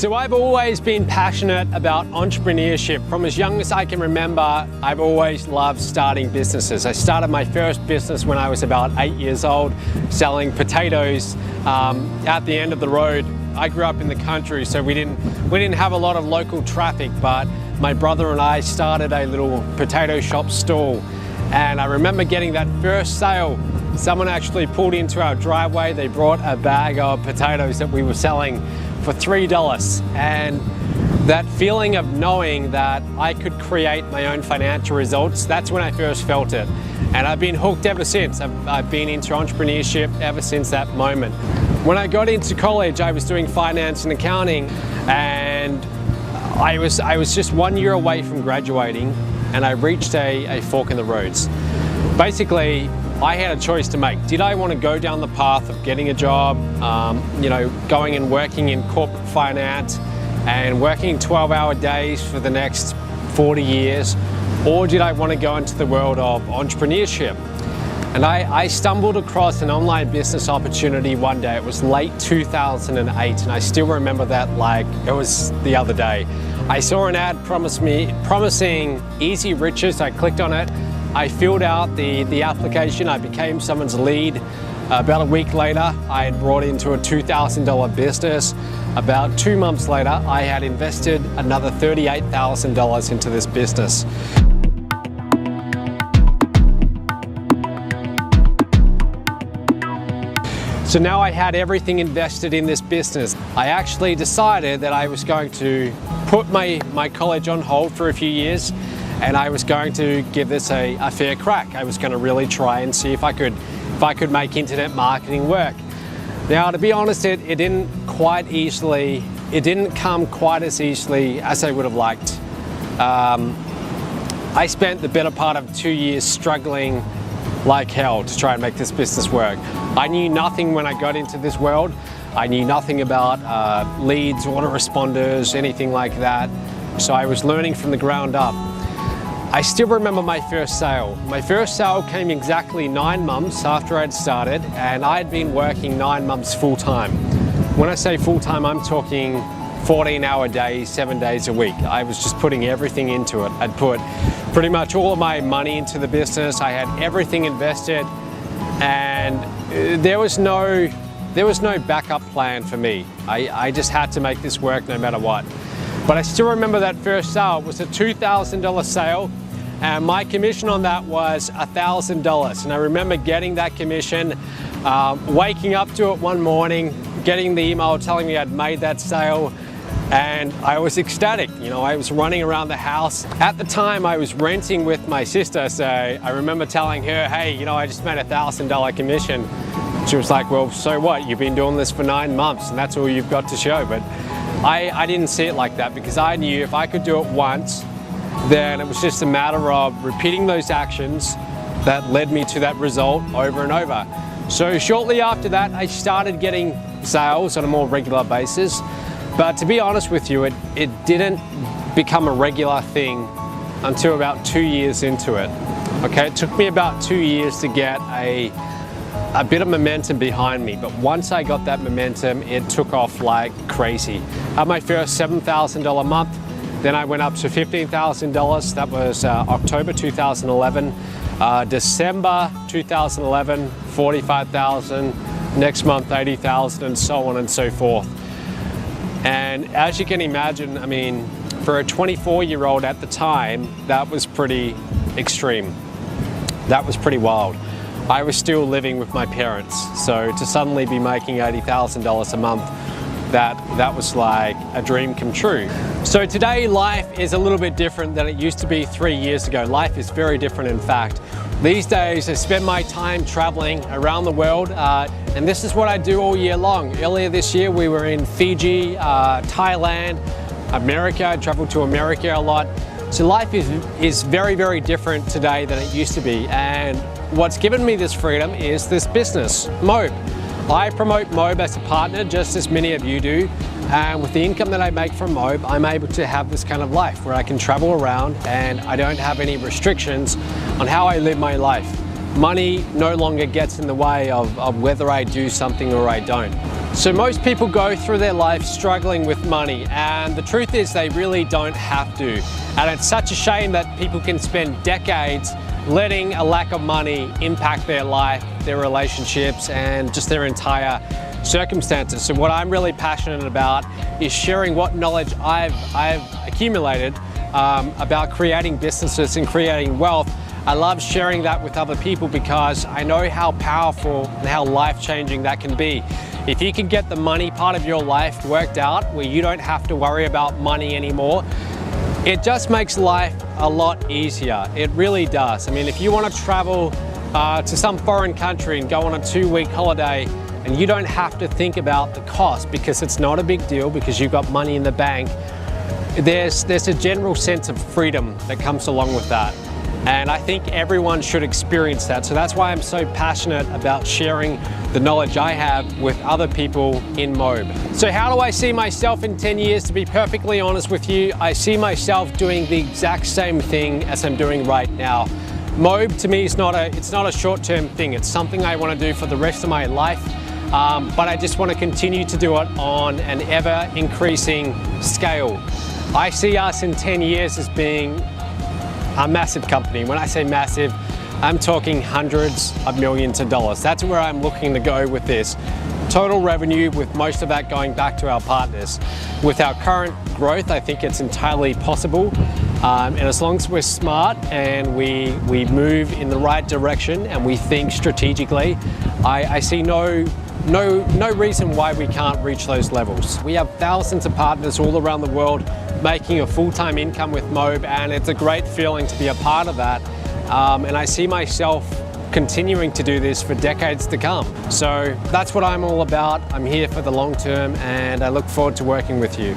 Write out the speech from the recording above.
So I've always been passionate about entrepreneurship. From as young as I can remember, I've always loved starting businesses. I started my first business when I was about 8 years old, selling potatoes at the end of the road. I grew up in the country, so we didn't have a lot of local traffic, but my brother and I started a little potato shop stall. And I remember getting that first sale. Someone actually pulled into our driveway. They brought a bag of potatoes that we were selling for $3. And that feeling of knowing that I could create my own financial results, that's when I first felt it. And I've been hooked ever since. I've been into entrepreneurship ever since that moment. When I got into college, I was doing finance and accounting, and I was just 1 year away from graduating, and I reached a fork in the roads. Basically, I had a choice to make. Did I want to go down the path of getting a job, going and working in corporate finance and working 12-hour days for the next 40 years, or did I want to go into the world of entrepreneurship? And I stumbled across an online business opportunity one day. It was late 2008, and I still remember that like it was the other day. I saw an ad promising easy riches. I clicked on it. I filled out the application. I became someone's lead. About a week later, I had brought into a $2,000 business. About 2 months later, I had invested another $38,000 into this business. So now I had everything invested in this business. I actually decided that I was going to put my college on hold for a few years, and I was going to give this a fair crack. I was going to really try and see if I could make internet marketing work. Now, to be honest, it didn't come quite as easily as I would have liked. I spent the better part of 2 years struggling like hell to try and make this business work. I knew nothing when I got into this world. I knew nothing about leads, autoresponders, anything like that. So I was learning from the ground up. I still remember my first sale. My first sale came exactly 9 months after I'd started, and I'd been working 9 months full-time. When I say full-time, I'm talking 14-hour days, 7 days a week. I was just putting everything into it. I'd put pretty much all of my money into the business. I had everything invested, and there was no backup plan for me. I just had to make this work no matter what. But I still remember that first sale. It was a $2,000 sale, and my commission on that was $1,000. And I remember getting that commission, waking up to it one morning, getting the email telling me I'd made that sale, and I was ecstatic. I was running around the house. At the time, I was renting with my sister, so I remember telling her, hey, I just made a $1,000 commission. She was like, well, so what? You've been doing this for 9 months, and that's all you've got to show. But I didn't see it like that, because I knew if I could do it once, then it was just a matter of repeating those actions that led me to that result over and over. So shortly after that, I started getting sales on a more regular basis. But to be honest with you, it didn't become a regular thing until about 2 years into it. Okay, it took me about 2 years to get a bit of momentum behind me, but once I got that momentum, it took off like crazy. I had my first $7,000 month, then I went up to $15,000. That was October 2011. December 2011, $45,000. Next month, $80,000, and so on and so forth. And as you can imagine, I mean, for a 24-year-old at the time, that was pretty extreme. That was pretty wild. I was still living with my parents, so to suddenly be making $80,000 a month, that was like a dream come true. So today, life is a little bit different than it used to be 3 years ago. Life is very different, in fact. These days, I spend my time traveling around the world, and this is what I do all year long. Earlier this year, we were in Fiji, Thailand, America. I traveled to America a lot. So life is very, very different today than it used to be. And what's given me this freedom is this business, Mobe. I promote Mobe as a partner, just as many of you do. And with the income that I make from Mobe, I'm able to have this kind of life where I can travel around and I don't have any restrictions on how I live my life. Money no longer gets in the way of whether I do something or I don't. So most people go through their life struggling with money, and the truth is they really don't have to. And it's such a shame that people can spend decades letting a lack of money impact their life, their relationships, and just their entire circumstances. So what I'm really passionate about is sharing what knowledge I've accumulated about creating businesses and creating wealth. I love sharing that with other people because I know how powerful and how life-changing that can be. If you can get the money part of your life worked out where you don't have to worry about money anymore, it just makes life a lot easier. It really does. I mean, if you want to travel to some foreign country and go on a 2-week holiday, and you don't have to think about the cost because it's not a big deal because you've got money in the bank, there's a general sense of freedom that comes along with that. And I think everyone should experience that. So that's why I'm so passionate about sharing the knowledge I have with other people in Mobe. So how do I see myself in 10 years? To be perfectly honest with you, I see myself doing the exact same thing as I'm doing right now. Mobe to me is not a short-term thing. It's something I want to do for the rest of my life. But I just want to continue to do it on an ever increasing scale. I see us in 10 years as being a massive company. When I say massive, I'm talking hundreds of millions of dollars. That's where I'm looking to go with this. Total revenue, with most of that going back to our partners. With our current growth, I think it's entirely possible. And as long as we're smart and we move in the right direction and we think strategically, I see no reason why we can't reach those levels. We have thousands of partners all around the world making a full-time income with Mobe, and it's a great feeling to be a part of that. And I see myself continuing to do this for decades to come. So that's what I'm all about. I'm here for the long term, and I look forward to working with you.